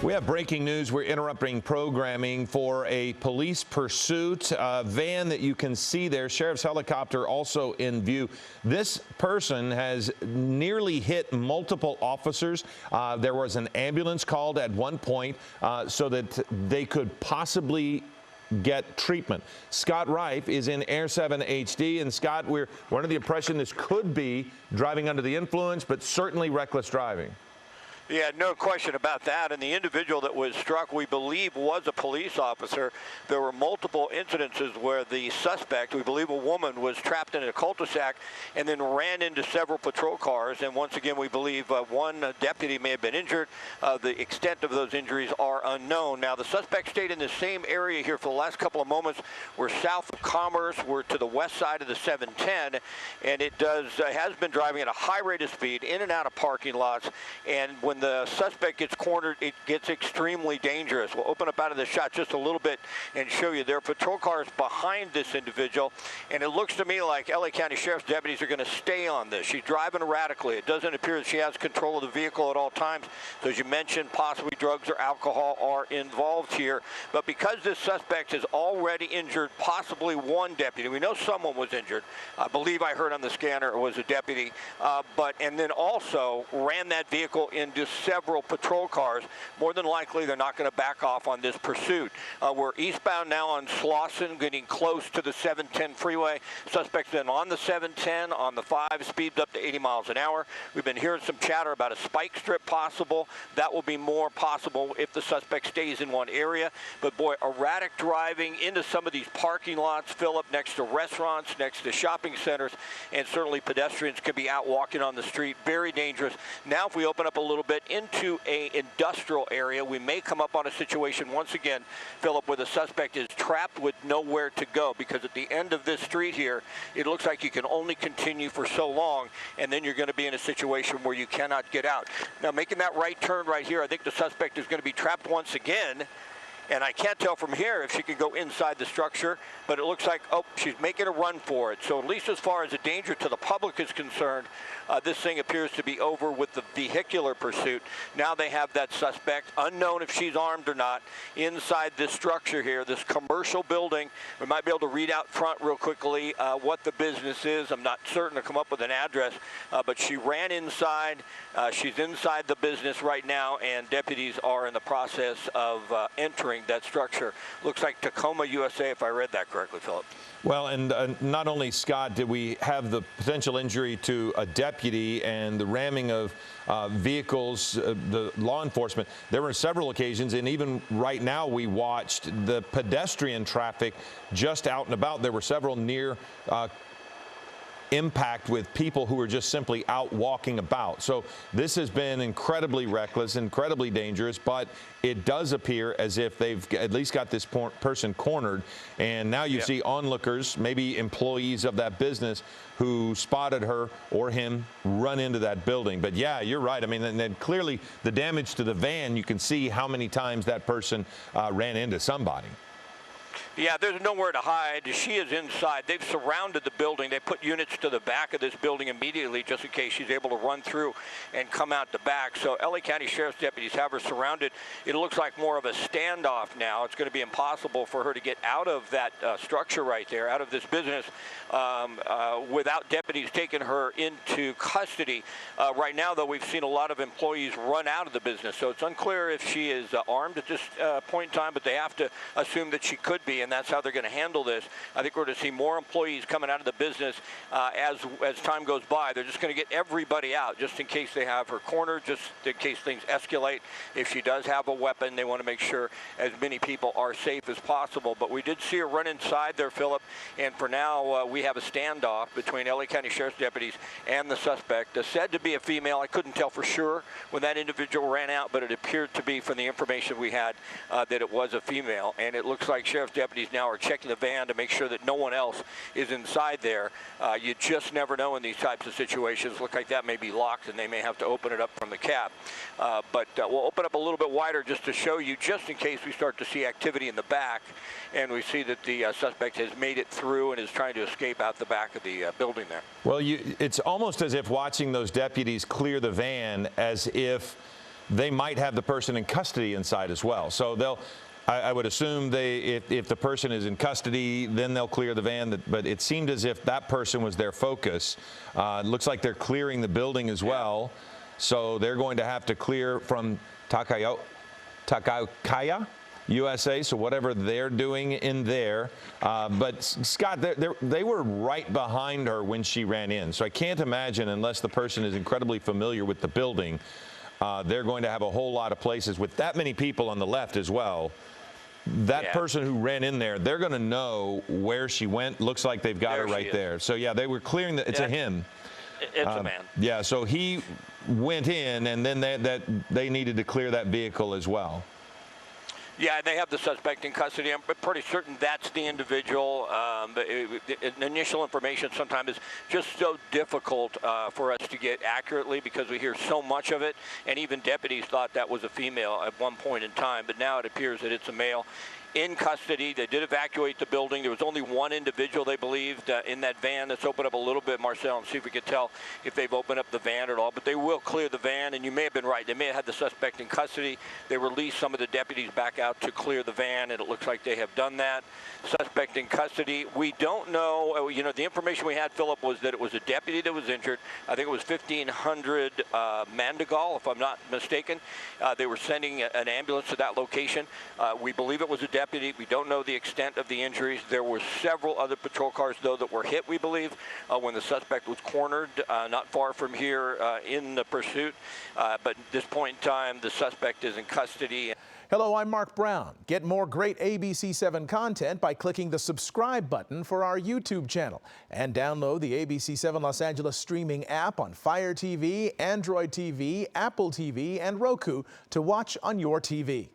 We have breaking news. We're interrupting programming for a police pursuit. Van that you can see there, sheriff's helicopter also in view. This person has nearly hit multiple officers. There was an ambulance called at one point so that they could possibly get treatment. Scott Reif is in Air 7 HD. And Scott, we're under the impression this could be driving under the influence, but certainly reckless driving. Yeah, no question about that. And the individual that was struck, we believe, was a police officer. There were multiple incidences where the suspect, we believe a woman, was trapped in a cul-de-sac and then ran into several patrol cars. And once again, we believe one deputy may have been injured. The extent of those injuries are unknown. Now, the suspect stayed in the same area here for the last couple of moments. We're south of Commerce. We're to the west side of the 710. And it has been driving at a high rate of speed in and out of parking lots. And when the suspect gets cornered, it gets extremely dangerous. We'll open up out of the shot just a little bit and show you. There are patrol cars behind this individual, and it looks to me like LA County Sheriff's deputies are going to stay on this. She's driving erratically. It doesn't appear that she has control of the vehicle at all times. So as you mentioned, possibly drugs or alcohol are involved here. But because this suspect has already injured possibly one deputy, we know someone was injured. I believe I heard on the scanner it was a deputy, and then also ran that vehicle into several patrol cars. More than likely, they're not going to back off on this pursuit. We're eastbound now on Slauson, getting close to the 710 freeway. Suspect's been on the 710 on the 5, speeds up to 80 miles an hour. We've been hearing some chatter about a spike strip possible. That will be more possible if the suspect stays in one area. But boy, erratic driving into some of these parking lots, fill up next to restaurants, next to shopping centers, and certainly pedestrians could be out walking on the street. Very dangerous. Now, if we open up a little bit into a industrial area, we may come up on a situation once again, Philip, where the suspect is trapped with nowhere to go, because at the end of this street here, it looks like you can only continue for so long, and then you're going to be in a situation where you cannot get out. Now, making that right turn right here, I think the suspect is going to be trapped once again. And I can't tell from here if she can go inside the structure, but it looks like, oh, she's making a run for it. So at least as far as the danger to the public is concerned, this thing appears to be over with the vehicular pursuit. Now they have that suspect, unknown if she's armed or not, inside this structure here, this commercial building. We might be able to read out front real quickly what the business is. I'm not certain to come up with an address, but she ran inside. She's inside the business right now, and deputies are in the process of entering that structure. Looks like Tacoma, USA, if I read that correctly, Philip. Well, and not only, Scott, did we have the potential injury to a deputy and the ramming of vehicles, the law enforcement. There were several occasions, and even right now we watched the pedestrian traffic just out and about. There were several near impact with people who were just simply out walking about. So this has been incredibly reckless, incredibly dangerous, but it does appear as if they've at least got this person cornered. And now you see onlookers, maybe employees of that business, who spotted her or him run into that building. But yeah, you're right. I mean, and then clearly the damage to the van, you can see how many times that person ran into somebody. Yeah, there's nowhere to hide. She is inside. They've surrounded the building. They put units to the back of this building immediately just in case she's able to run through and come out the back. So LA County Sheriff's deputies have her surrounded. It looks like more of a standoff now. It's going to be impossible for her to get out of that structure right there, out of this business, without deputies taking her into custody. Right now, though, we've seen a lot of employees run out of the business. So it's unclear if she is armed at this point in time, but they have to assume that she could be, and that's how they're going to handle this. I think we're going to see more employees coming out of the business as time goes by. They're just going to get everybody out just in case they have her cornered, just in case things escalate. If she does have a weapon, they want to make sure as many people are safe as possible. But we did see her run inside there, Philip, and for now we have a standoff between LA County Sheriff's deputies and the suspect. Said to be a female. I couldn't tell for sure when that individual ran out, but it appeared to be, from the information we had, that it was a female. And it looks like Sheriff's deputies now are checking the van to make sure that no one else is inside there. You just never know in these types of situations. Look like that may be locked, and they may have to open it up from the cab. But we'll open up a little bit wider just to show you, just in case we start to see activity in the back, and we see that the suspect has made it through and is trying to escape out the back of the building there. Well, it's almost as if watching those deputies clear the van, as if they might have the person in custody inside as well. So I would assume if the person is in custody, then they'll clear the van. But it seemed as if that person was their focus. It looks like they're clearing the building as well. So they're going to have to clear from Takakaya, USA, so whatever they're doing in there. But Scott, they were right behind her when she ran in. So I can't imagine, unless the person is incredibly familiar with the building, they're going to have a whole lot of places with that many people on the left as well. That person who ran in there, they're going to know where she went. Looks like they've got her right there. So yeah, they were clearing it's a him. It's a man. Yeah, so he went in, and then they needed to clear that vehicle as well. Yeah, they have the suspect in custody. I'm pretty certain that's the individual. Initial information sometimes is just so difficult for us to get accurately because we hear so much of it, and even deputies thought that was a female at one point in time, but now it appears that it's a male. In custody. They did evacuate the building. There was only one individual, they believed, in that van. Let's open up a little bit, Marcel, and see if we can tell if they've opened up the van at all. But they will clear the van, and you may have been right. They may have had the suspect in custody. They released some of the deputies back out to clear the van, and it looks like they have done that. Suspect in custody. We don't know. You know, the information we had, Philip, was that it was a deputy that was injured. I think it was 1500 Mandagal, if I'm not mistaken. They were sending an ambulance to that location. We believe it was a deputy. We don't know the extent of the injuries. There were several other patrol cars, though, that were hit, we believe, when the suspect was cornered not far from here in the pursuit. But at this point in time, the suspect is in custody. Hello, I'm Mark Brown. Get more great ABC7 content by clicking the subscribe button for our YouTube channel. And download the ABC7 Los Angeles streaming app on Fire TV, Android TV, Apple TV, and Roku to watch on your TV.